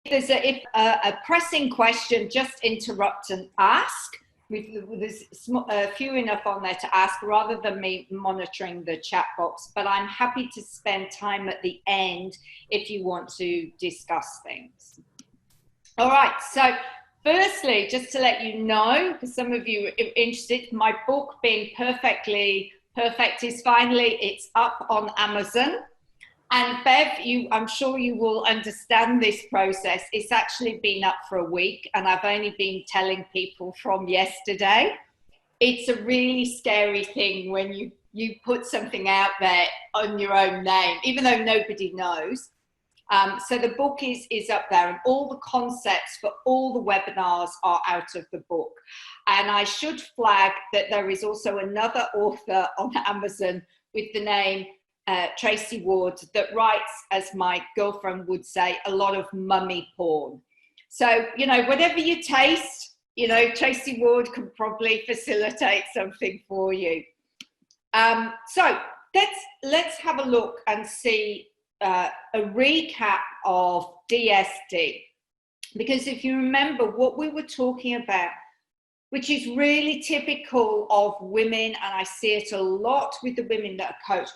there's a pressing question, just interrupt and ask. There's few enough on there to ask rather than me monitoring the chat box, but I'm happy to spend time at the end if you want to discuss things. All right, so firstly, just to let you know, because some of you are interested, my book, Being Perfectly Perfect, is it's up on Amazon. And Bev, I'm sure you will understand this process. It's actually been up for a week, and I've only been telling people from yesterday. It's a really scary thing when you put something out there on your own name, even though nobody knows. So the book is up there, and all the concepts for all the webinars are out of the book. And I should flag that there is also another author on Amazon with the name Tracey Ward that writes, as my girlfriend would say, a lot of mummy porn. So, whatever you taste, Tracey Ward can probably facilitate something for you. So let's have a look and see a recap of DSD, because if you remember what we were talking about, which is really typical of women, and I see it a lot with the women that are coached,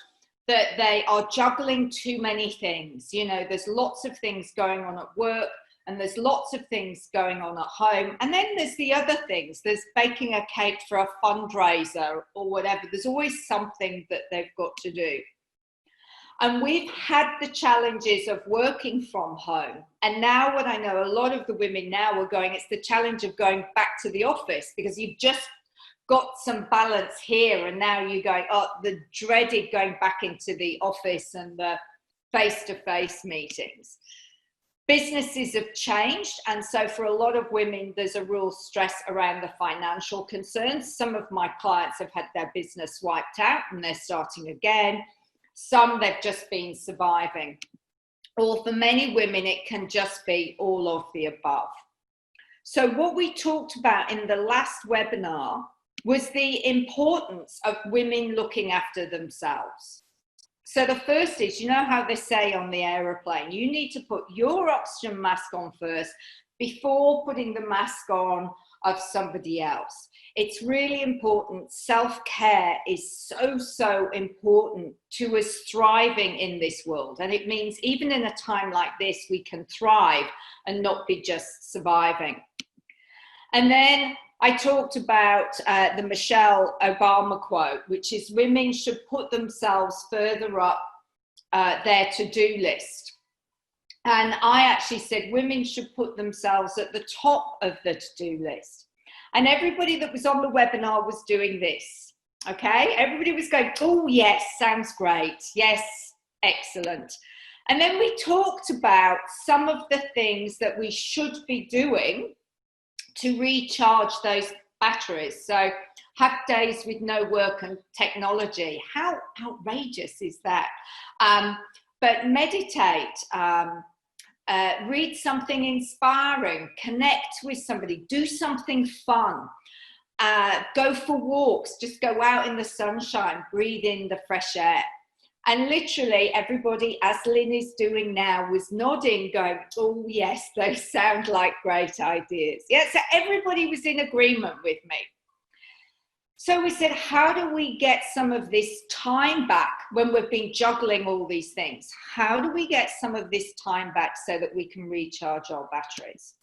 that they are juggling too many things. There's lots of things going on at work, and there's lots of things going on at home. And then there's the other things. There's baking a cake for a fundraiser or whatever. There's always something that they've got to do. And we've had the challenges of working from home. And now what I know, a lot of the women now are going, it's the challenge of going back to the office, because you've just got some balance here, and now you're going, the dreaded going back into the office and the face-to-face meetings. Businesses have changed, and so for a lot of women there's a real stress around the financial concerns. Some of my clients have had their business wiped out and they're starting again. Some they've just been surviving, or for many women it can just be all of the above. So what we talked about in the last webinar was the importance of women looking after themselves. So the first is, how they say on the aeroplane, you need to put your oxygen mask on first before putting the mask on of somebody else. It's really important. Self-care is so important to us thriving in this world. And it means even in a time like this, we can thrive and not be just surviving. And then I talked about the Michelle Obama quote, which is women should put themselves further up their to-do list. And I actually said women should put themselves at the top of the to-do list. And everybody that was on the webinar was doing this, okay? Everybody was going, oh yes, sounds great. Yes, excellent. And then we talked about some of the things that we should be doing to recharge those batteries. So have days with no work and technology. How outrageous is that? But meditate, read something inspiring, connect with somebody, do something fun, go for walks, just go out in the sunshine, breathe in the fresh air. And literally everybody, as Lynn is doing now, was nodding, going, oh yes, those sound like great ideas. Yeah, so everybody was in agreement with me. So we said, how do we get some of this time back when we've been juggling all these things? How do we get some of this time back so that we can recharge our batteries?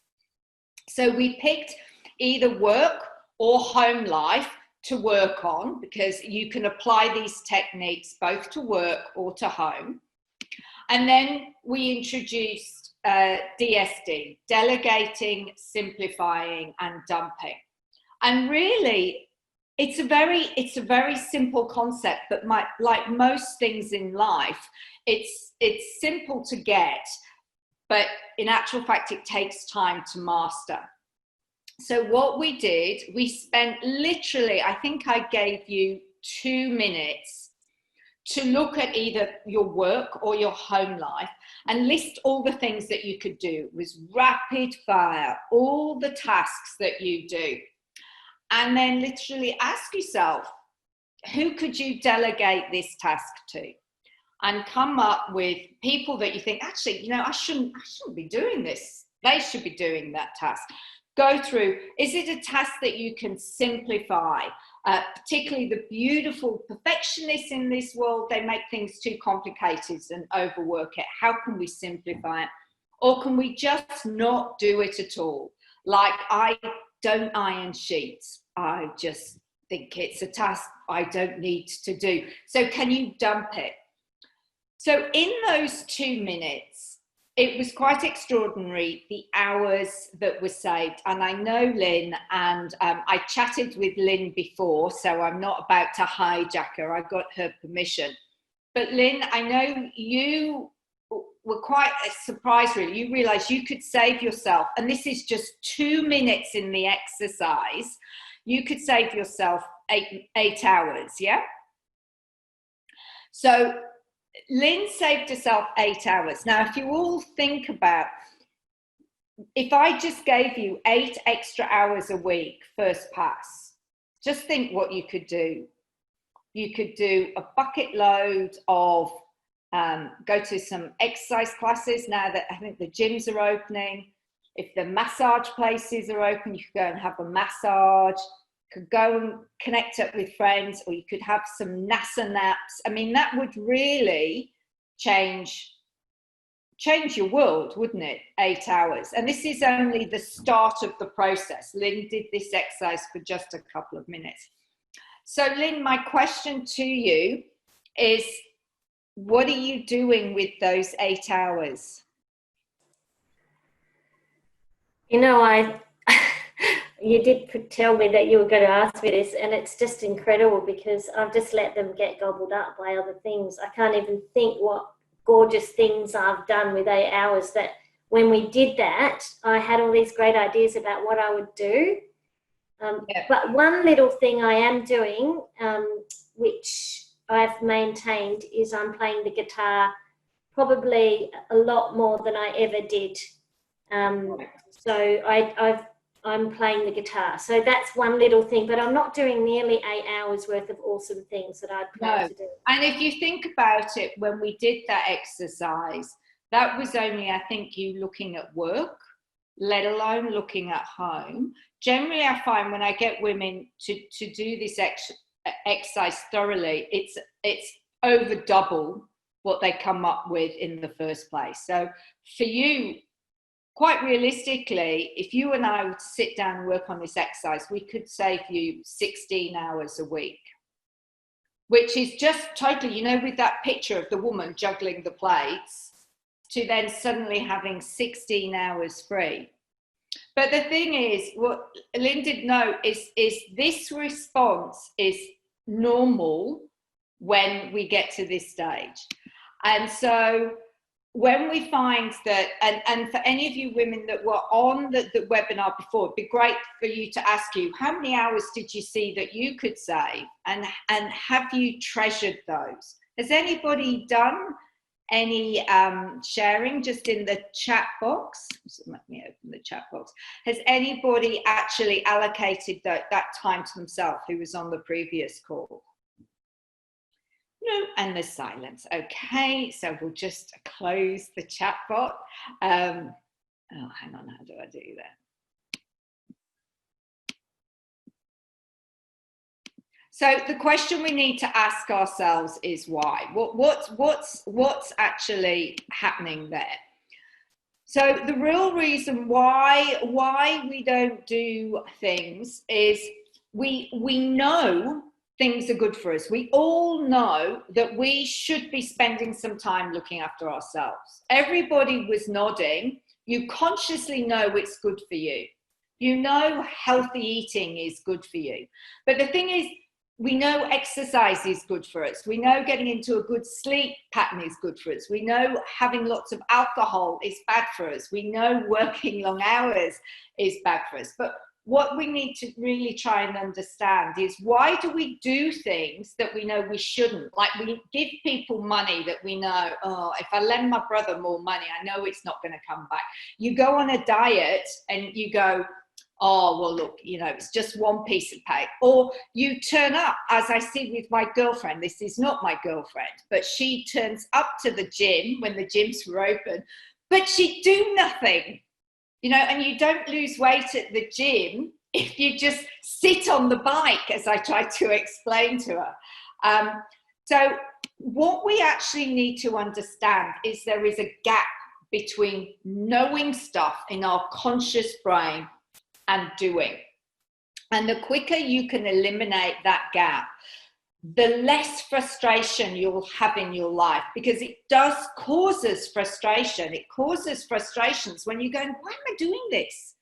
So we picked either work or home life to work on, because you can apply these techniques both to work or to home. And then we introduced DSD, delegating, simplifying, and dumping. And really, it's a very simple concept, but like most things in life, it's simple to get, but in actual fact, it takes time to master. So what we did, we spent literally, I think I gave you 2 minutes to look at either your work or your home life and list all the things that you could do. It was rapid fire, all the tasks that you do. And then literally ask yourself, who could you delegate this task to? And come up with people that you think, actually, I shouldn't be doing this They should be doing that task. Go through, is it a task that you can simplify? Particularly the beautiful perfectionists in this world, they make things too complicated and overwork it. How can we simplify it? Or can we just not do it at all? Like, I don't iron sheets. I just think it's a task I don't need to do. So can you dump it? So in those 2 minutes, it was quite extraordinary, the hours that were saved. And I know Lynn, and I chatted with Lynn before, so I'm not about to hijack her. I got her permission. But Lynn, I know you were quite surprised, really. You realised you could save yourself, and this is just 2 minutes in the exercise, you could save yourself eight hours, yeah? So Lynn saved herself 8 hours. Now, if you all think about, if I just gave you 8 extra hours a week, first pass, just think what you could do. You could do a bucket load of, go to some exercise classes now that I think the gyms are opening. If the massage places are open, you could go and have a massage. Could go and connect up with friends, or you could have some NASA naps. I mean, that would really change your world, wouldn't it? 8 hours. And this is only the start of the process. Lynn did this exercise for just a couple of minutes. So Lynn, my question to you is, what are you doing with those 8 hours? You know, you did tell me that you were going to ask me this, and it's just incredible because I've just let them get gobbled up by other things. I can't even think what gorgeous things I've done with 8 hours, that when we did that, I had all these great ideas about what I would do. But one little thing I am doing, which I've maintained, is I'm playing the guitar probably a lot more than I ever did. So I'm playing the guitar. So that's one little thing, but I'm not doing nearly 8 hours worth of awesome things that I'd planned to do. And if you think about it, when we did that exercise, that was only, I think, you looking at work, let alone looking at home. Generally, I find when I get women to do this exercise thoroughly, it's over double what they come up with in the first place. So for you, quite realistically, if you and I would sit down and work on this exercise, we could save you 16 hours a week, which is just totally, you know, with that picture of the woman juggling the plates, to then suddenly having 16 hours free. But the thing is, what Lynn didn't know is this response is normal when we get to this stage. And so when we find that, and for any of you women that were on the webinar before, it'd be great for you to ask you, how many hours did you see that you could save? And have you treasured those? Has anybody done any sharing just in the chat box? Let me open the chat box. Has anybody actually allocated that time to themselves who was on the previous call? No, and there's silence. Okay, so we'll just close the chat box. Oh, hang on, how do I do that? So the question we need to ask ourselves is why? What's actually happening there? So the real reason why we don't do things is we know things are good for us. We all know that we should be spending some time looking after ourselves. Everybody was nodding. You consciously know it's good for you. You know healthy eating is good for you. But the thing is, we know exercise is good for us. We know getting into a good sleep pattern is good for us. We know having lots of alcohol is bad for us. We know working long hours is bad for us. But what we need to really try and understand is, why do we do things that we know we shouldn't? Like, we give people money that we know, oh, if I lend my brother more money, I know it's not going to come back. You go on a diet and you go, oh, well, look, you know, it's just one piece of cake. Or you turn up, as I see with my girlfriend. This is not my girlfriend, but she turns up to the gym when the gyms were open, but she'd do nothing. you know, and you don't lose weight at the gym if you just sit on the bike, as I tried to explain to her. So what we actually need to understand is there is a gap between knowing stuff in our conscious brain and doing. And the quicker you can eliminate that gap, the less frustration you'll have in your life, because it does causes frustration. It causes frustrations when you're going, why am I doing this?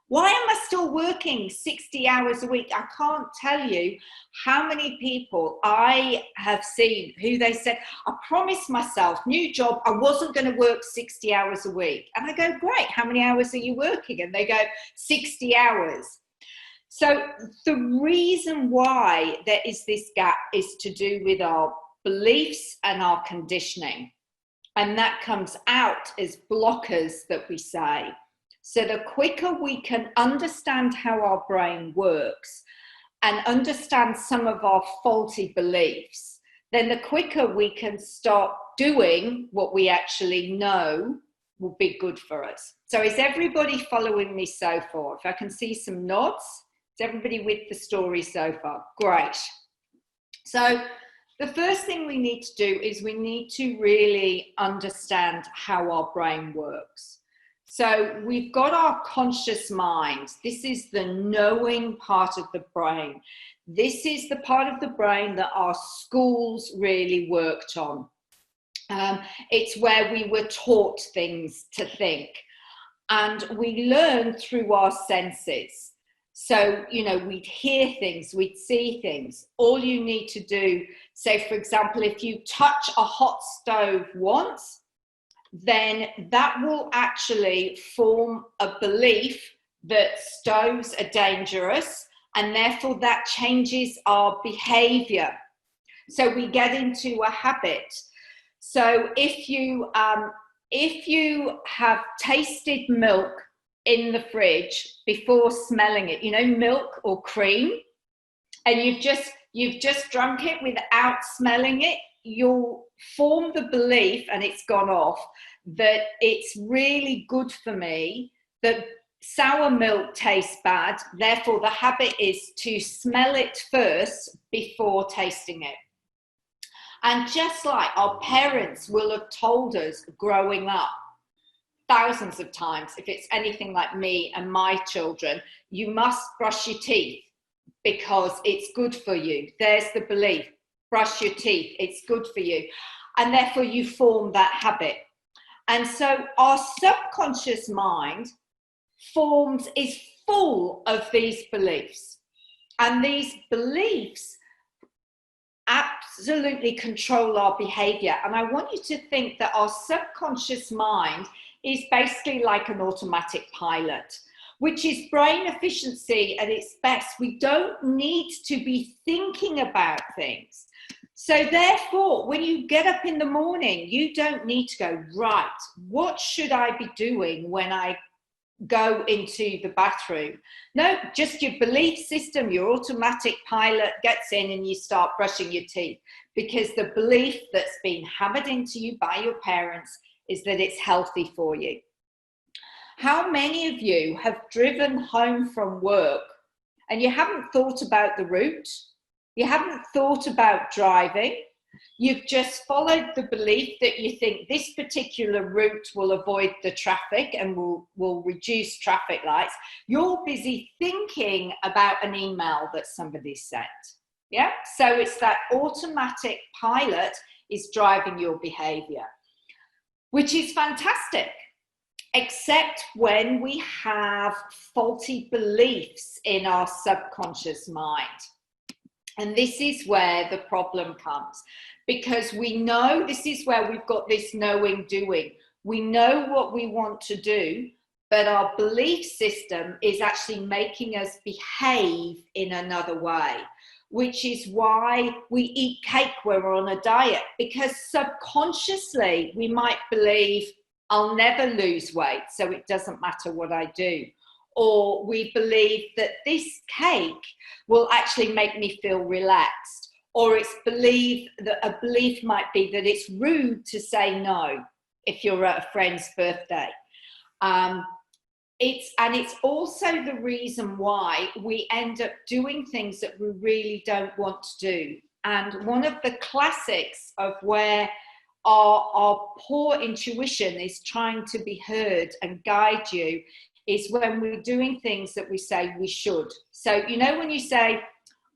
Why am I still working 60 hours a week? I can't tell you how many people I have seen who they said, I promised myself, new job, I wasn't going to work 60 hours a week. And I go, great, how many hours are you working? And they go, 60 hours. So the reason why there is this gap is to do with our beliefs and our conditioning. And that comes out as blockers that we say. So the quicker we can understand how our brain works and understand some of our faulty beliefs, then the quicker we can start doing what we actually know will be good for us. So is everybody following me so far? If I can see some nods, is everybody with the story so far? Great. So the first thing we need to do is we need to really understand how our brain works. So we've got our conscious mind. This is the knowing part of the brain. This is the part of the brain that our schools really worked on. It's where we were taught things to think. And we learn through our senses. So, you know, we'd hear things, we'd see things. All you need to do, say, for example, if you touch a hot stove once, then that will actually form a belief that stoves are dangerous, and therefore that changes our behavior. So we get into a habit. So if you have tasted milk in the fridge before smelling it, you know, milk or cream, and you've just drunk it without smelling it, you'll form the belief, and it's gone off, that it's really good for me, that sour milk tastes bad, therefore the habit is to smell it first before tasting it. And just like our parents will have told us growing up thousands of times, if it's anything like me and my children, you must brush your teeth because it's good for you. There's the belief. Brush your teeth, it's good for you. And therefore you form that habit. And so our subconscious mind is full of these beliefs. And these beliefs absolutely control our behavior. And I want you to think that our subconscious mind is basically like an automatic pilot, which is brain efficiency at its best. We don't need to be thinking about things. So therefore, when you get up in the morning, you don't need to go, right, what should I be doing when I go into the bathroom? No, just your belief system, your automatic pilot gets in and you start brushing your teeth, because the belief that's been hammered into you by your parents is that it's healthy for you. How many of you have driven home from work and you haven't thought about the route? You haven't thought about driving. You've just followed the belief that you think this particular route will avoid the traffic and will reduce traffic lights. You're busy thinking about an email that somebody sent. Yeah. So it's that automatic pilot is driving your behavior, which is fantastic, except when we have faulty beliefs in our subconscious mind. And this is where the problem comes, because we know, this is where we've got this knowing doing. We know what we want to do, but our belief system is actually making us behave in another way, which is why we eat cake when we're on a diet, because subconsciously we might believe I'll never lose weight, so it doesn't matter what I do. Or we believe that this cake will actually make me feel relaxed. Or a belief might be that it's rude to say no if you're at a friend's birthday. it's also the reason why we end up doing things that we really don't want to do. And one of the classics of where our poor intuition is trying to be heard and guide you is when we're doing things that we say we should. So, you know, when you say,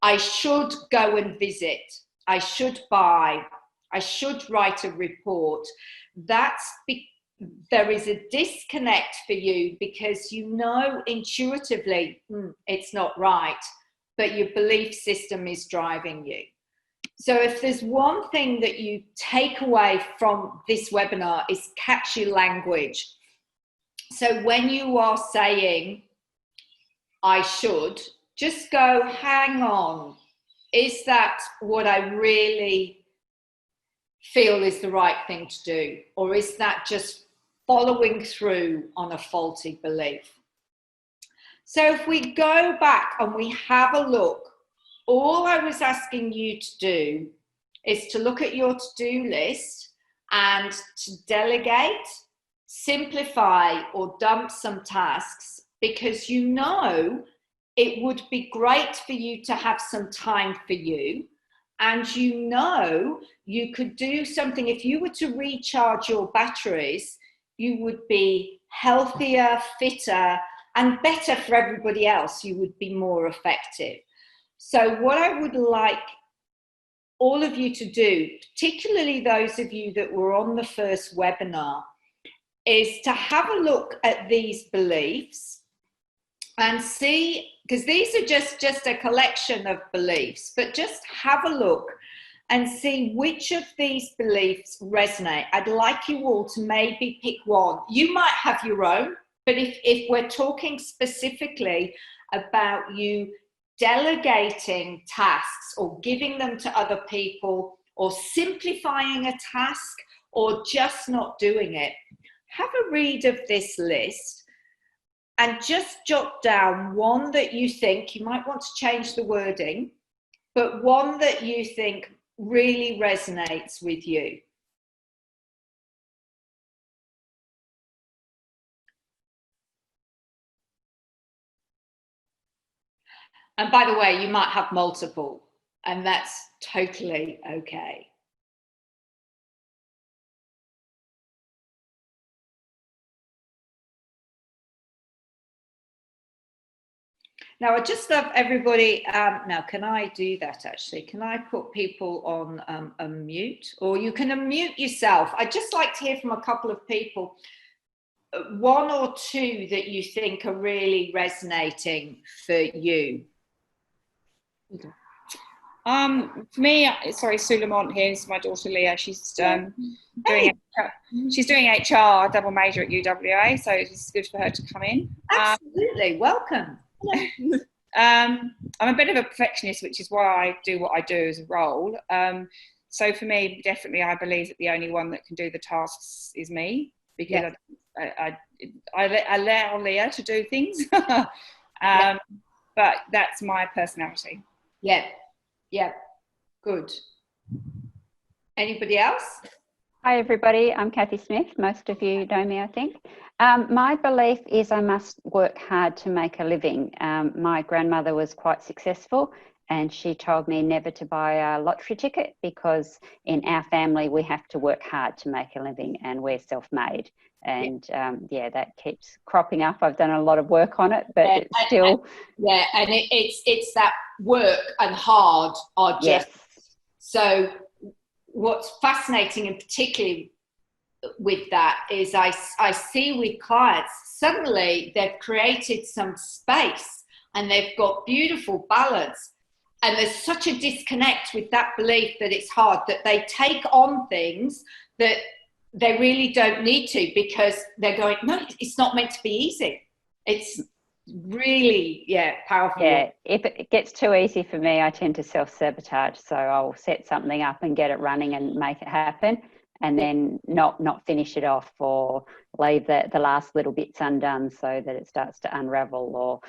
I should go and visit, I should buy, I should write a report, there is a disconnect for you because you know intuitively it's not right, but your belief system is driving you. So if there's one thing that you take away from this webinar is catchy language. So when you are saying, I should, just go, hang on, is that what I really feel is the right thing to do? Or is that just following through on a faulty belief? So if we go back and we have a look, all I was asking you to do is to look at your to-do list and to delegate, simplify, or dump some tasks, because you know it would be great for you to have some time for you. And you know you could do something. If you were to recharge your batteries, you would be healthier, fitter, and better for everybody else. You would be more effective. So what I would like all of you to do, particularly those of you that were on the first webinar, is to have a look at these beliefs and see, because these are just a collection of beliefs, but just have a look and see which of these beliefs resonate. I'd like you all to maybe pick one. You might have your own, but if we're talking specifically about you delegating tasks or giving them to other people or simplifying a task or just not doing it, have a read of this list and just jot down one that you think, you might want to change the wording, but one that you think really resonates with you. And by the way, you might have multiple, and that's totally okay. Now, I just love everybody. Now, can I do that actually? Can I put people on unmute? Or you can unmute yourself. I'd just like to hear from a couple of people, one or two that you think are really resonating for you. Okay. For me, sorry, Sue Lamont here. This is my daughter Leah. She's doing HR, double major at UWA, so it's good for her to come in. Absolutely, welcome. I'm a bit of a perfectionist, which is why I do what I do as a role. So for me, definitely, I believe that the only one that can do the tasks is me, because I allow Leah to do things, but that's my personality. Yeah, good. Anybody else? Hi everybody, I'm Kathy Smith. Most of you know me, I think. My belief is I must work hard to make a living. My grandmother was quite successful and she told me never to buy a lottery ticket because in our family we have to work hard to make a living and we're self-made. And that keeps cropping up. I've done a lot of work on it, but it's still... And it's that work and hard are just... Yes. So what's fascinating, and particularly with that, is I see with clients, suddenly they've created some space and they've got beautiful balance. And there's such a disconnect with that belief that it's hard, that they take on things that they really don't need to, because they're going, no, it's not meant to be easy. It's really, powerful. Yeah, if it gets too easy for me, I tend to self-sabotage. So I'll set something up and get it running and make it happen, and then not finish it off, or leave the last little bits undone so that it starts to unravel, or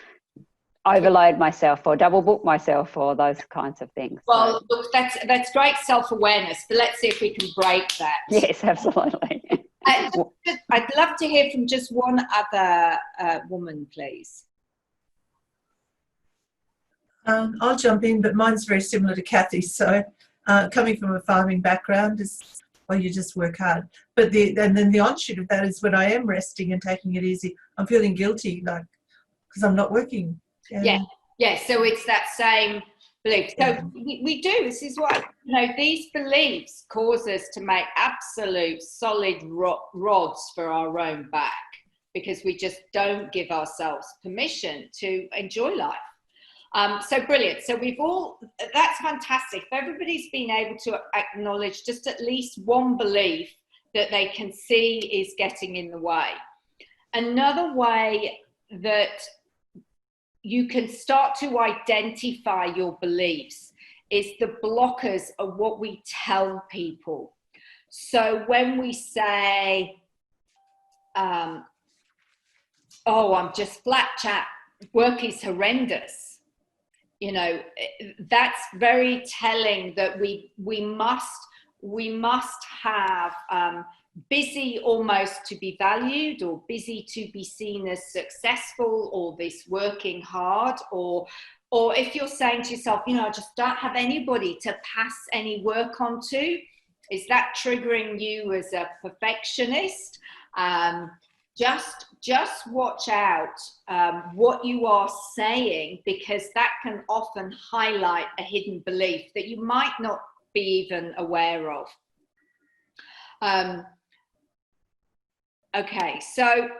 overload myself, or double book myself, or those kinds of things. Well, look, that's great self-awareness, but let's see if we can break that. Yes, absolutely. I'd love to hear from just one other woman, please. I'll jump in, but mine's very similar to Kathy's. So coming from a farming background is, well, you just work hard. But and then the onshoot of that is when I am resting and taking it easy, I'm feeling guilty, like, because I'm not working. Yeah. So it's that same belief. So we do. This is what, these beliefs cause us to make absolute solid rods for our own back, because we just don't give ourselves permission to enjoy life. So brilliant. So that's fantastic. If everybody's been able to acknowledge just at least one belief that they can see is getting in the way. Another way that you can start to identify your beliefs is the blockers of what we tell people. So when we say, oh, I'm just flat chat, work is horrendous. That's very telling that we must have busy almost to be valued, or busy to be seen as successful, or this working hard, or if you're saying to yourself, I just don't have anybody to pass any work on to, is that triggering you as a perfectionist? Just watch out what you are saying, because that can often highlight a hidden belief that you might not be even aware of. Okay, so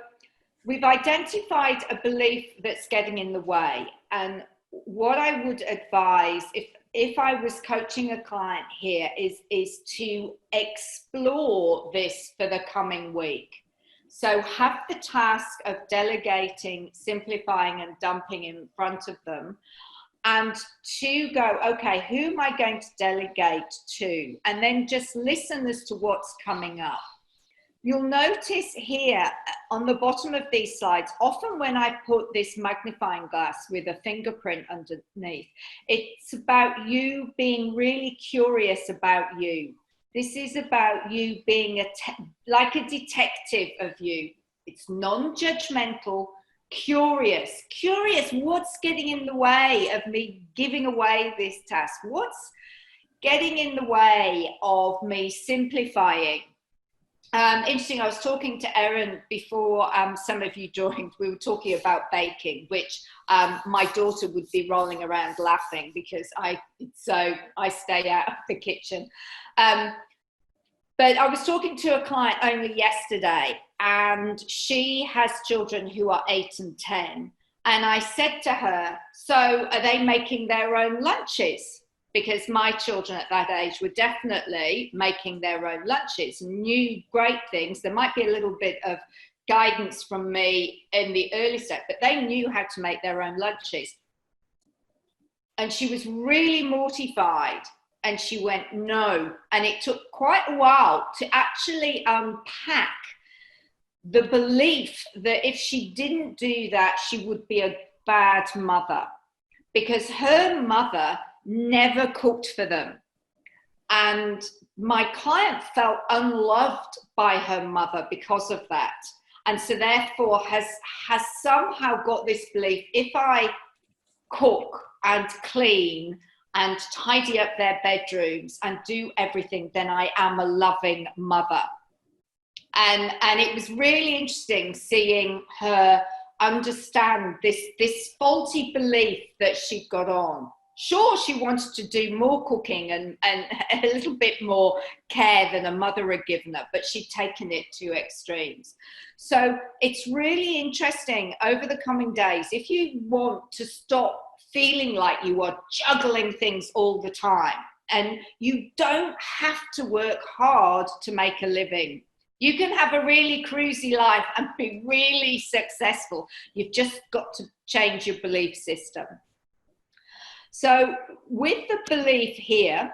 we've identified a belief that's getting in the way, and what I would advise if I was coaching a client here is to explore this for the coming week. So have the task of delegating, simplifying and dumping in front of them, and to go, okay, who am I going to delegate to? And then just listen as to what's coming up. You'll notice here on the bottom of these slides, often when I put this magnifying glass with a fingerprint underneath, it's about you being really curious about you. This is about you being like a detective of you. It's non-judgmental, curious, what's getting in the way of me giving away this task? What's getting in the way of me simplifying? Interesting, I was talking to Erin before some of you joined. We were talking about baking, which my daughter would be rolling around laughing because I stay out of the kitchen. But I was talking to a client only yesterday, and she has children who are 8 and 10. And I said to her, so are they making their own lunches? Because my children at that age were definitely making their own lunches, knew great things. There might be a little bit of guidance from me in the early step, but they knew how to make their own lunches. And she was really mortified. And she went, no. And it took quite a while to actually unpack the belief that if she didn't do that, she would be a bad mother, because her mother never cooked for them. And my client felt unloved by her mother because of that. And so therefore has somehow got this belief, if I cook and clean and tidy up their bedrooms and do everything, then I am a loving mother. And it was really interesting seeing her understand this faulty belief that she'd got on. Sure, she wanted to do more cooking and a little bit more care than a mother had given her, but she'd taken it to extremes. So it's really interesting over the coming days, if you want to stop feeling like you are juggling things all the time, and you don't have to work hard to make a living. You can have a really cruisy life and be really successful. You've just got to change your belief system. So with the belief here,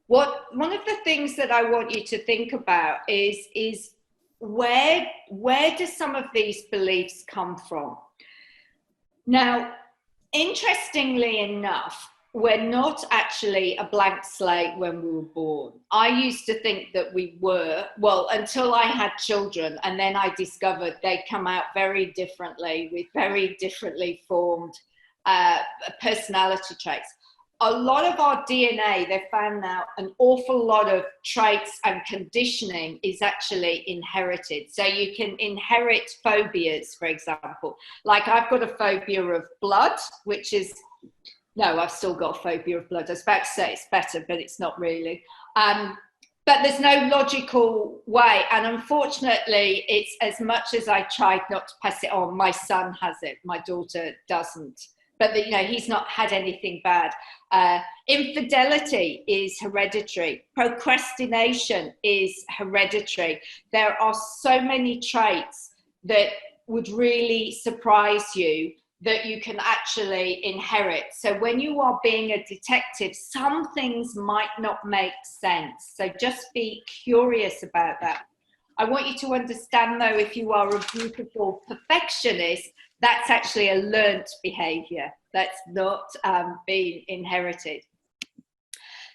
one of the things that I want you to think about is where do some of these beliefs come from? Now, interestingly enough, we're not actually a blank slate when we were born. I used to think that we were, well, until I had children, and then I discovered they come out very differently with very differently formed personality traits. A lot of our DNA, they've found now, an awful lot of traits and conditioning is actually inherited. So you can inherit phobias, for example. Like I've got a phobia of blood, which is, no, I've still got a phobia of blood. I was about to say it's better, but it's not really. But there's no logical way. And unfortunately, it's as much as I tried not to pass it on, my son has it, my daughter doesn't. But you know, he's not had anything bad. Infidelity is hereditary. Procrastination is hereditary. There are so many traits that would really surprise you that you can actually inherit. So when you are being a detective, some things might not make sense. So just be curious about that. I want you to understand though, if you are a beautiful perfectionist, that's actually a learnt behavior. That's not being inherited.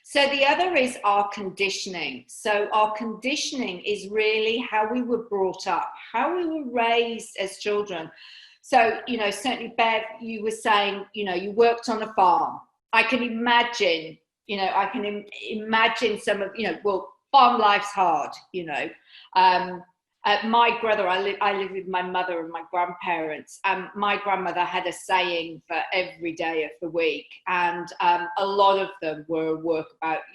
So the other is our conditioning. So our conditioning is really how we were brought up, how we were raised as children. So, you know, certainly Bev, you were saying, you know, you worked on a farm. I can imagine, you know, I can imagine some of, you know, well, farm life's hard, you know. My brother, I live with my mother and my grandparents. My grandmother had a saying for every day of the week, and a lot of them were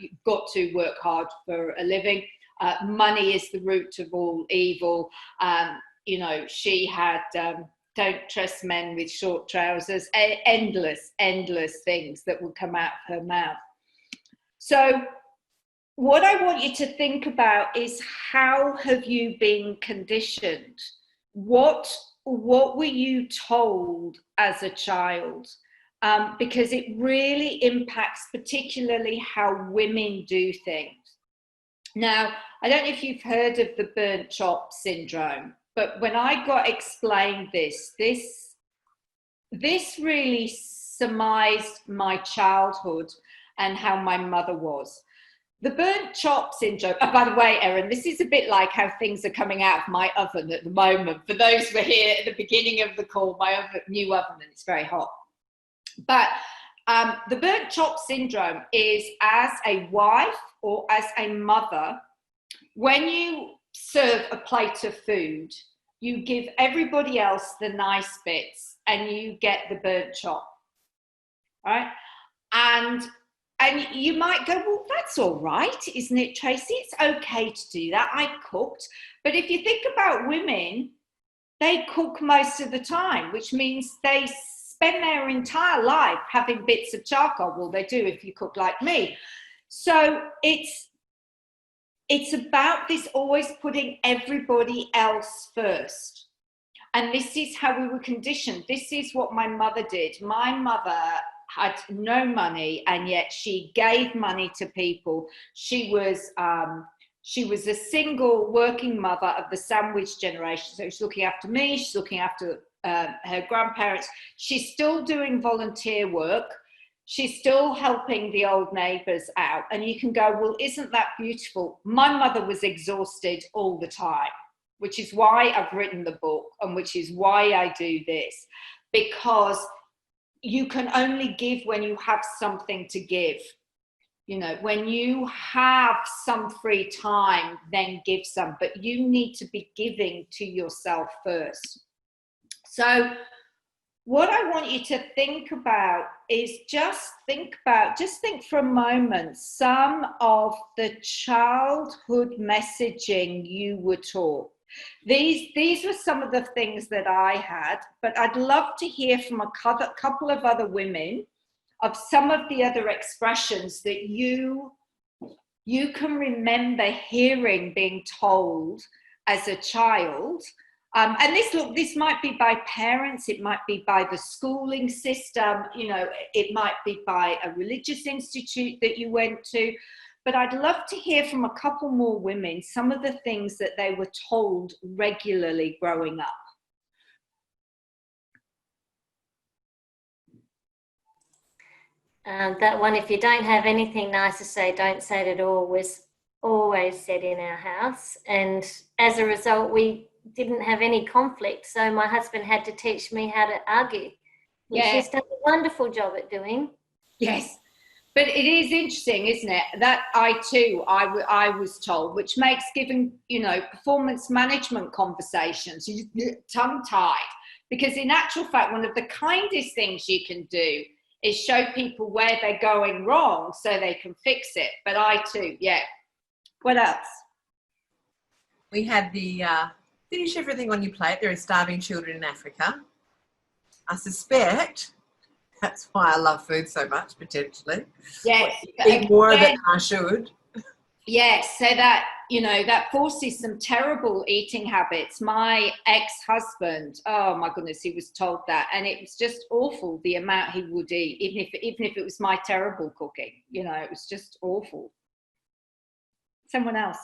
you've got to work hard for a living. Money is the root of all evil. You know, she had don't trust men with short trousers. Endless things that would come out of her mouth. So what I want you to think about is, how have you been conditioned? What were you told as a child? Because it really impacts particularly how women do things. Now, I don't know if you've heard of the burnt chop syndrome, but when I got explained this really surmised my childhood and how my mother was. The burnt chop syndrome, oh, by the way, Erin, this is a bit like how things are coming out of my oven at the moment. For those who were here at the beginning of the call, my new oven, and it's very hot. But the burnt chop syndrome is, as a wife or as a mother, when you serve a plate of food, you give everybody else the nice bits and you get the burnt chop, right? And you might go, well, that's all right, isn't it, Tracey? It's okay to do that. I cooked. But if you think about women, they cook most of the time, which means they spend their entire life having bits of charcoal. Well, they do if you cook like me. So it's about this always putting everybody else first. And this is how we were conditioned. This is what my mother did. My mother had no money, and yet she gave money to people. She was a single working mother of the sandwich generation. So she's looking after me, she's looking after her grandparents. She's still doing volunteer work. She's still helping the old neighbours out. And you can go, well, isn't that beautiful? My mother was exhausted all the time, which is why I've written the book and which is why I do this, because you can only give when you have something to give. You know, when you have some free time, then give some, but you need to be giving to yourself first. So what I want you to think about is just think for a moment some of the childhood messaging you were taught. These were some of the things that I had, but I'd love to hear from a couple of other women of some of the other expressions that you can remember hearing being told as a child. And this might be by parents, it might be by the schooling system, you know, it might be by a religious institute that you went to. But I'd love to hear from a couple more women some of the things that they were told regularly growing up. That one, if you don't have anything nice to say, don't say it at all, was always said in our house. And as a result, we didn't have any conflict. So my husband had to teach me how to argue, which he's done a wonderful job at doing. Yes. But it is interesting, isn't it? That I was told, which makes giving, performance management conversations tongue-tied. Because in actual fact, one of the kindest things you can do is show people where they're going wrong so they can fix it. But I too, yeah. What else? We had the finish everything on your plate. There are starving children in Africa. I suspect that's why I love food so much, potentially. Yes. Eat more of it than I should. Yes, so that, that forces some terrible eating habits. My ex-husband, oh my goodness, he was told that. And it was just awful, the amount he would eat, even if it was my terrible cooking. It was just awful. Someone else.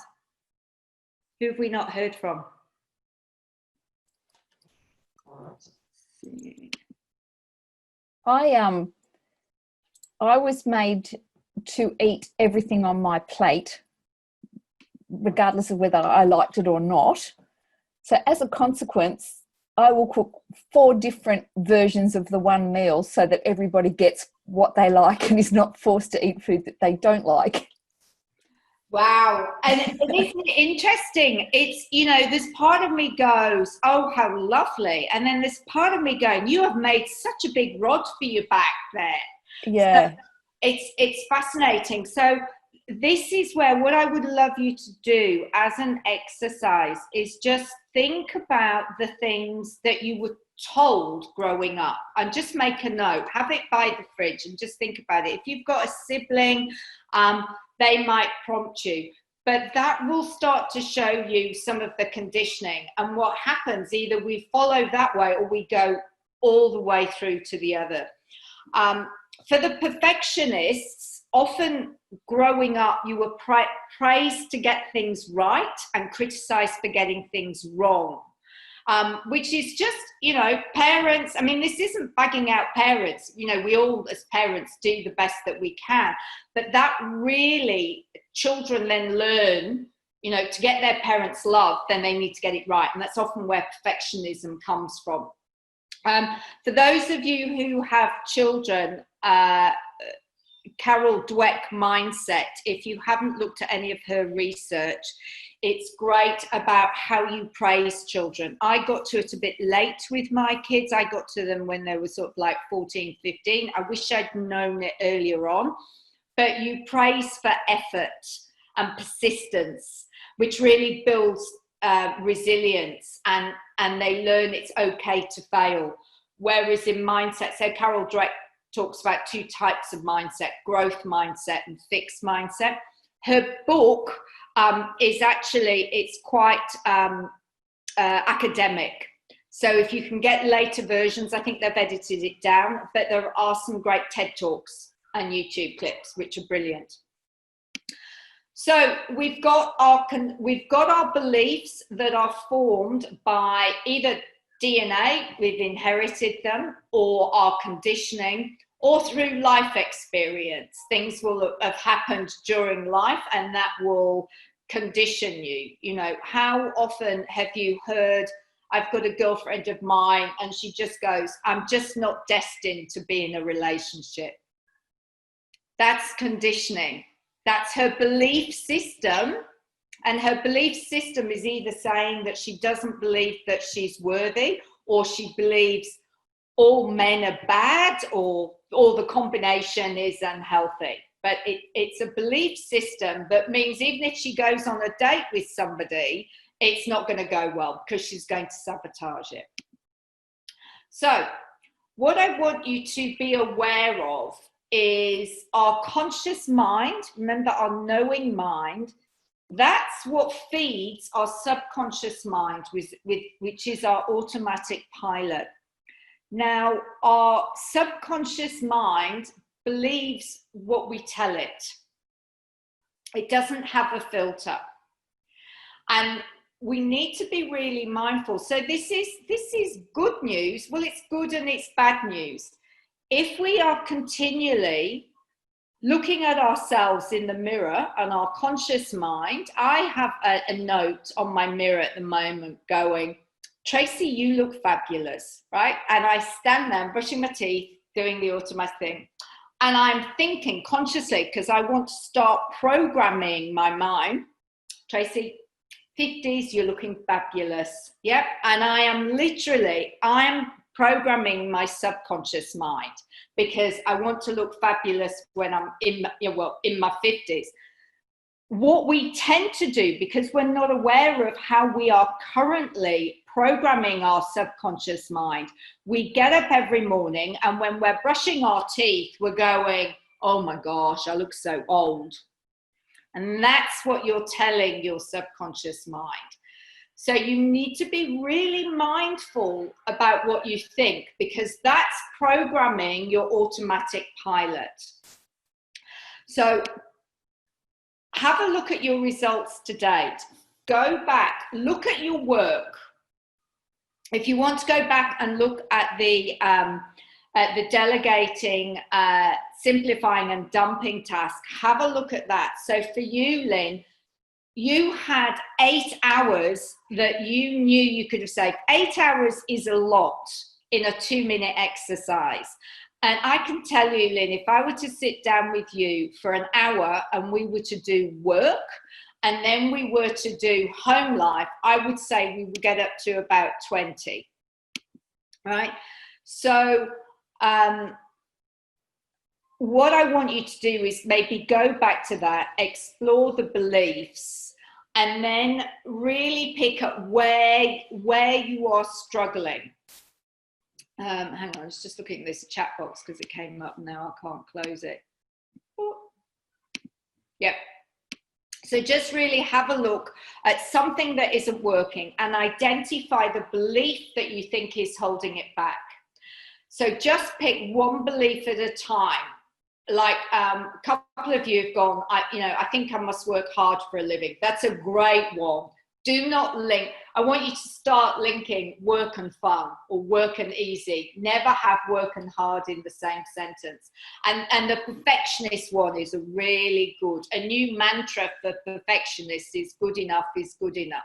Who have we not heard from? I was made to eat everything on my plate, regardless of whether I liked it or not. So as a consequence, I will cook 4 different versions of the one meal so that everybody gets what they like and is not forced to eat food that they don't like. Wow. And isn't it interesting? It's, this part of me goes, oh, how lovely. And then this part of me going, you have made such a big rod for your back there. Yeah. So it's fascinating. So this is where what I would love you to do as an exercise is just think about the things that you were told growing up, and just make a note, have it by the fridge and just think about it. If you've got a sibling, they might prompt you, but that will start to show you some of the conditioning. And what happens, either we follow that way or we go all the way through to the other. For the perfectionists, often growing up, you were praised to get things right and criticized for getting things wrong. Which is just, parents, this isn't bagging out parents, we all as parents do the best that we can, but that really, children then learn, to get their parents' love, then they need to get it right. And that's often where perfectionism comes from. For those of you who have children, Carol Dweck Mindset, if you haven't looked at any of her research, it's great about how you praise children. I got to it a bit late with my kids. I got to them when they were sort of like 14, 15. I wish I'd known it earlier on. But you praise for effort and persistence, which really builds resilience, and they learn it's okay to fail. Whereas in mindset, so Carol Dweck talks about 2 types of mindset, growth mindset and fixed mindset. Her book is actually, it's quite academic. So if you can get later versions, I think they've edited it down, but there are some great TED Talks and YouTube clips, which are brilliant. So we've got our beliefs that are formed by either DNA, we've inherited them, or our conditioning, or through life experience. Things will have happened during life and that will condition you. How often have you heard, I've got a girlfriend of mine and she just goes, I'm just not destined to be in a relationship. That's conditioning. That's her belief system. And her belief system is either saying that she doesn't believe that she's worthy, or she believes all men are bad, or the combination is unhealthy. But it's a belief system that means even if she goes on a date with somebody, it's not going to go well because she's going to sabotage it. So what I want you to be aware of is our conscious mind. Remember, our knowing mind. That's what feeds our subconscious mind, which is our automatic pilot. Now, our subconscious mind believes what we tell it. It doesn't have a filter. And we need to be really mindful. So this is good news. Well, it's good and it's bad news. If we are continually looking at ourselves in the mirror and our conscious mind. I have a note on my mirror at the moment going, Tracey, you look fabulous, right? And I stand there brushing my teeth, doing the automatic thing. And I'm thinking consciously, because I want to start programming my mind, Tracey, 50s, you're looking fabulous. Yep. And I am programming my subconscious mind because I want to look fabulous when I'm in my 50s. What we tend to do, because we're not aware of how we are currently programming our subconscious mind, we get up every morning and when we're brushing our teeth, we're going, oh my gosh, I look so old. And that's what you're telling your subconscious mind. So you need to be really mindful about what you think, because that's programming your automatic pilot. So have a look at your results to date. Go back, look at your work. If you want to go back and look at the delegating, simplifying and dumping task, have a look at that. So for you, Lynn, you had 8 hours that you knew you could have saved. 8 hours is a lot in a 2-minute exercise. And I can tell you, Lynn, if I were to sit down with you for an hour and we were to do work and then we were to do home life, I would say we would get up to about 20, right? So what I want you to do is maybe go back to that, explore the beliefs, and then really pick up where you are struggling. Hang on, I was just looking at this chat box because it came up and now I can't close it. Oh. Yep. So just really have a look at something that isn't working and identify the belief that you think is holding it back. So just pick one belief at a time. Like a couple of you have gone, I think I must work hard for a living. That's a great one. Do not link. I want you to start linking work and fun or work and easy. Never have work and hard in the same sentence. And the perfectionist one is a really good. A new mantra for perfectionists is good enough is good enough.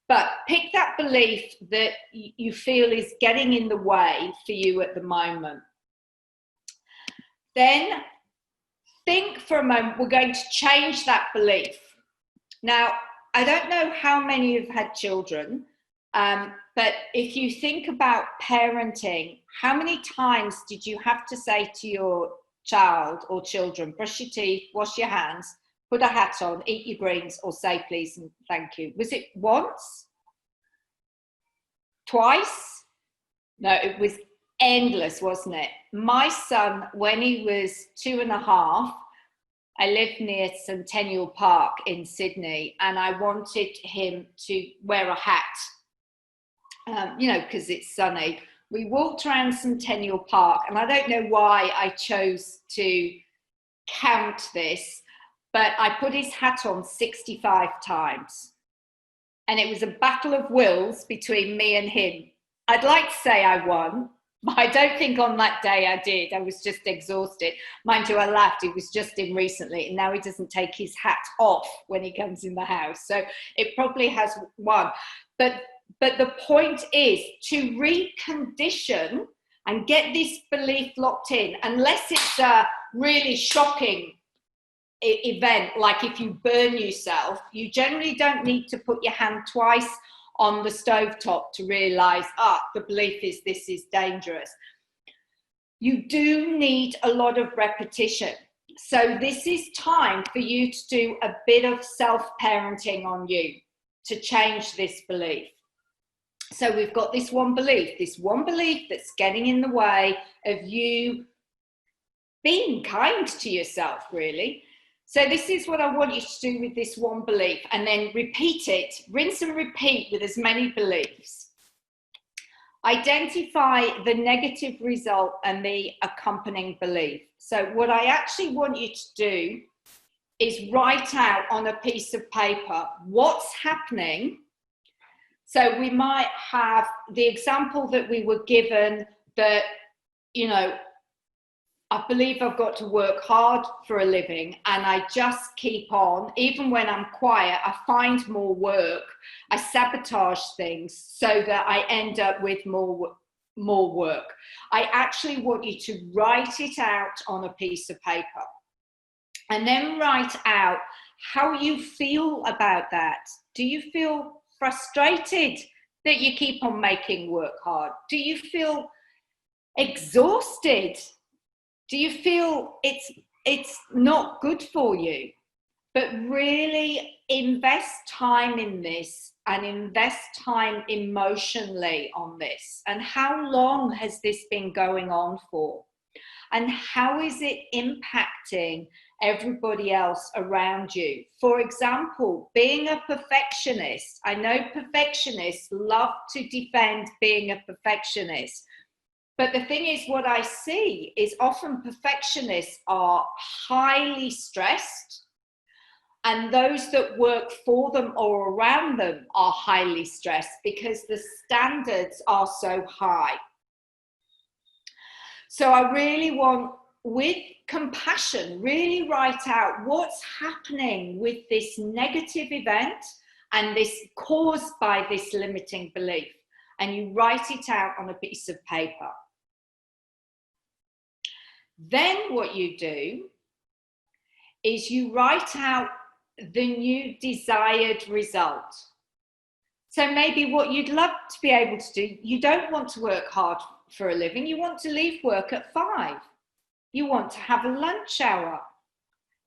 But pick that belief that you feel is getting in the way for you at the moment. Then think for a moment, we're going to change that belief. Now, I don't know how many have had children, but if you think about parenting, how many times did you have to say to your child or children, brush your teeth, wash your hands, put a hat on, eat your greens, or say please and thank you? Was it once? Twice? No, it was endless, wasn't it? My son, when he was 2.5, I lived near Centennial Park in Sydney, and I wanted him to wear a hat, because it's sunny. We walked around Centennial Park, and I don't know why I chose to count this, but I put his hat on 65 times. And it was a battle of wills between me and him. I'd like to say I won, but I don't think on that day I did. I was just exhausted. Mind you, I laughed. He was just in recently, and now he doesn't take his hat off when he comes in the house. So it probably has won. But the point is to recondition and get this belief locked in, unless it's a really shocking event, like if you burn yourself, you generally don't need to put your hand twice on the stovetop to realize, the belief is this is dangerous. You do need a lot of repetition. So this is time for you to do a bit of self-parenting on you to change this belief. So we've got this one belief that's getting in the way of you being kind to yourself, really. So this is what I want you to do with this one belief, and then repeat it, rinse and repeat with as many beliefs. Identify the negative result and the accompanying belief. So what I actually want you to do is write out on a piece of paper what's happening. So we might have the example that we were given that, I believe I've got to work hard for a living, and I just keep on. Even when I'm quiet, I find more work. I sabotage things so that I end up with more work. I actually want you to write it out on a piece of paper, and then write out how you feel about that. Do you feel frustrated that you keep on making work hard? Do you feel exhausted? Do you feel it's not good for you? But really invest time in this, and invest time emotionally on this. And how long has this been going on for? And how is it impacting everybody else around you? For example, being a perfectionist. I know perfectionists love to defend being a perfectionist. But the thing is, what I see is often perfectionists are highly stressed, and those that work for them or around them are highly stressed because the standards are so high. So I really want, with compassion, really write out what's happening with this negative event and this caused by this limiting belief. And you write it out on a piece of paper. Then what you do is you write out the new desired result. So maybe what you'd love to be able to do, you don't want to work hard for a living, you want to leave work at 5. You want to have a lunch hour.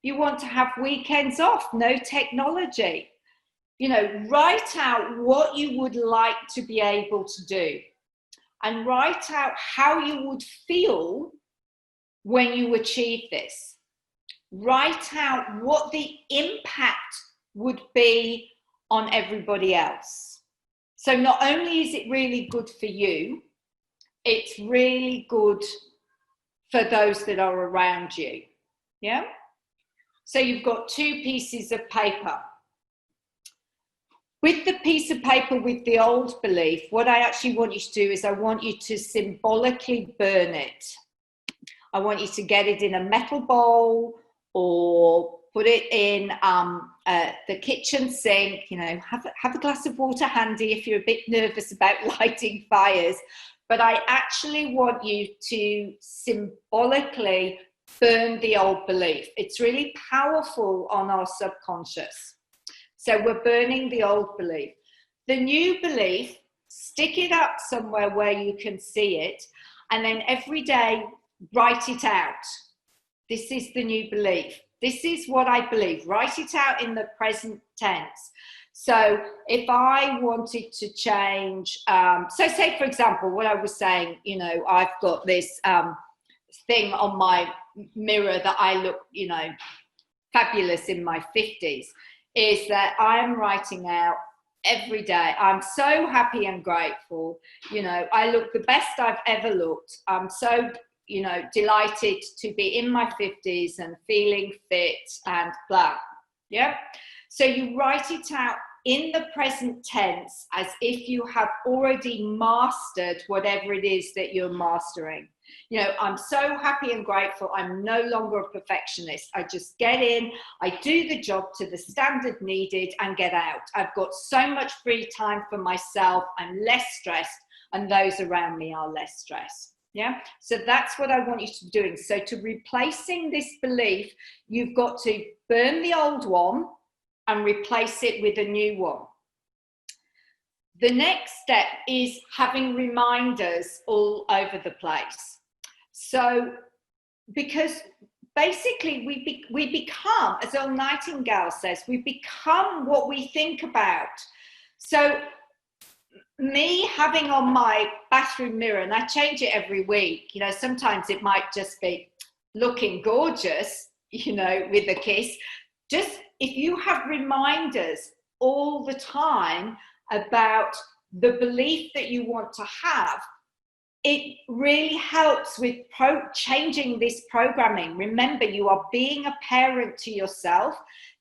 You want to have weekends off, no technology. You know, write out what you would like to be able to do, and write out how you would feel when you achieve this. Write out what the impact would be on everybody else. So not only is it really good for you, it's really good for those that are around you. Yeah? So you've got 2 pieces of paper. With the piece of paper with the old belief, what I actually want you to do is I want you to symbolically burn it. I want you to get it in a metal bowl, or put it in the kitchen sink. You know, have a glass of water handy if you're a bit nervous about lighting fires. But I actually want you to symbolically burn the old belief. It's really powerful on our subconscious. So we're burning the old belief. The new belief, stick it up somewhere where you can see it, and then every day write it out. This is the new belief. This is what I believe. Write it out in the present tense. So if I wanted to change, so say for example, what I was saying, you know, I've got this thing on my mirror that I look, you know, fabulous in my 50s, is that I'm writing out every day, I'm so happy and grateful, you know, I look the best I've ever looked. I'm so, you know, delighted to be in my 50s and feeling fit and blah. Yeah. So you write it out in the present tense as if you have already mastered whatever it is that you're mastering. You know, I'm so happy and grateful. I'm no longer a perfectionist. I just get in, I do the job to the standard needed and get out. I've got so much free time for myself. I'm less stressed, and those around me are less stressed. Yeah. So that's what I want you to be doing. So to replacing this belief, you've got to burn the old one and replace it with a new one. The next step is having reminders all over the place. So, because basically we become, as old Nightingale says, we become what we think about. So me having on my bathroom mirror, and I change it every week, you know, sometimes it might just be looking gorgeous, you know, with a kiss. Just if you have reminders all the time about the belief that you want to have, it really helps with changing this programming. Remember, you are being a parent to yourself.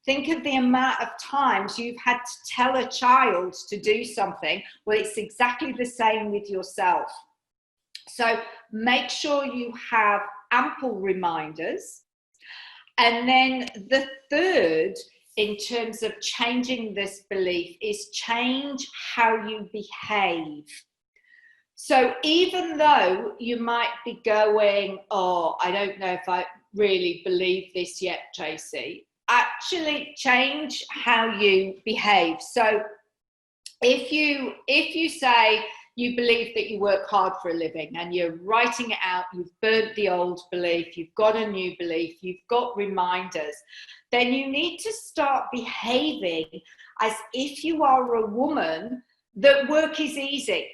Think of the amount of times you've had to tell a child to do something. Well, it's exactly the same with yourself. So make sure you have ample reminders. And then the third, in terms of changing this belief, is change how you behave. So even though you might be going, oh, I don't know if I really believe this yet, Tracey, actually change how you behave. So if you say you believe that you work hard for a living and you're writing it out, you've burnt the old belief, you've got a new belief, you've got reminders, then you need to start behaving as if you are a woman that work is easy.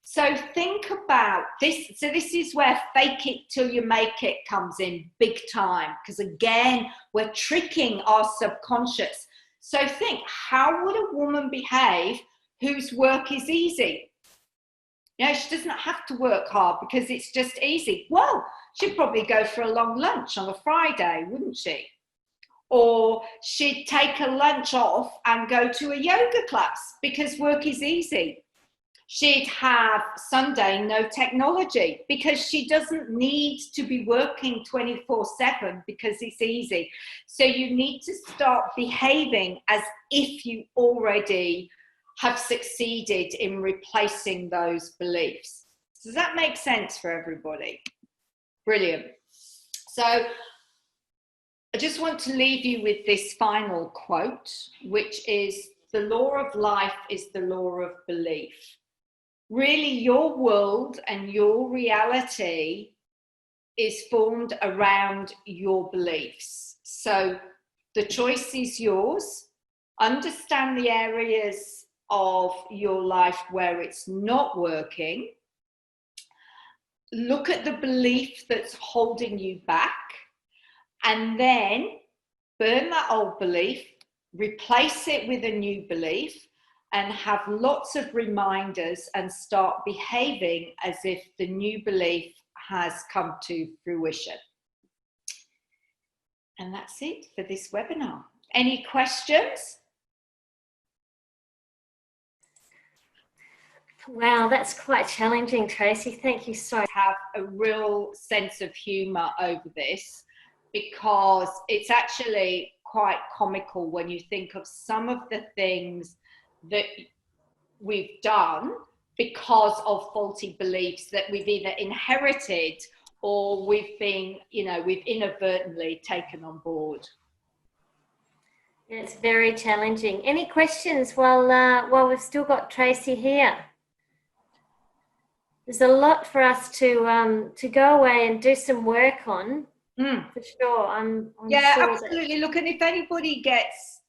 So think about this. So this is where fake it till you make it comes in big time, because again, we're tricking our subconscious. So think, how would a woman behave whose work is easy? She doesn't have to work hard because it's just easy. Well, she'd probably go for a long lunch on a Friday, wouldn't she? Or she'd take a lunch off and go to a yoga class because work is easy. She'd have Sunday no technology because she doesn't need to be working 24/7 because it's easy. So you need to start behaving as if you already have succeeded in replacing those beliefs. Does that make sense for everybody? Brilliant. So I just want to leave you with this final quote, which is, the law of life is the law of belief. Really, your world and your reality is formed around your beliefs. So the choice is yours. Understand the areas of your life where it's not working. Look at the belief that's holding you back, and then burn that old belief, replace it with a new belief, and have lots of reminders and start behaving as if the new belief has come to fruition. And that's it for this webinar. Any questions? Wow, that's quite challenging, Tracey. Thank you so much. Have a real sense of humour over this, because it's actually quite comical when you think of some of the things that we've done because of faulty beliefs that we've either inherited or we've inadvertently taken on board. It's very challenging. Any questions while we've still got Tracey here? There's a lot for us to go away and do some work on, for sure. I'm yeah, sure absolutely. Look, and if anybody gets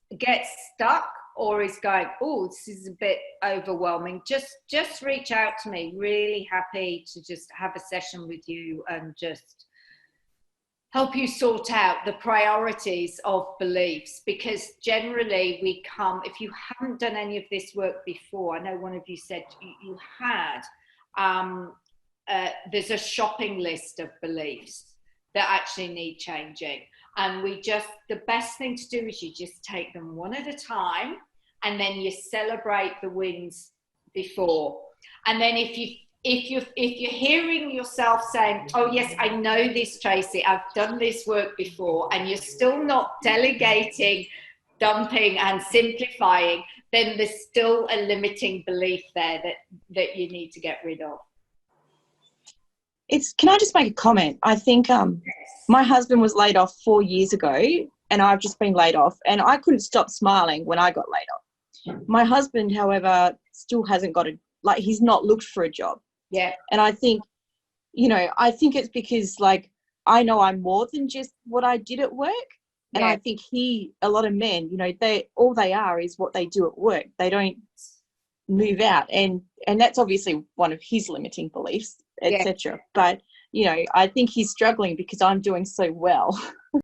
stuck or is going, oh, this is a bit overwhelming, just reach out to me. Really happy to just have a session with you and just help you sort out the priorities of beliefs, because generally we come, if you haven't done any of this work before, I know one of you said you had, there's a shopping list of beliefs that actually need changing. And the best thing to do is you just take them one at a time, and then you celebrate the wins before. And then if you're hearing yourself saying, oh yes, I know this, Tracey, I've done this work before, and you're still not delegating, dumping and simplifying, then there's still a limiting belief there that you need to get rid of. Can I just make a comment? I think my husband was laid off 4 years ago, and I've just been laid off, and I couldn't stop smiling when I got laid off. My husband, however, still hasn't got he's not looked for a job. Yeah. And I think, I think it's because I know I'm more than just what I did at work. And I think a lot of men, all they are is what they do at work. They don't move out. And that's obviously one of his limiting beliefs, etc. But, I think he's struggling because I'm doing so well.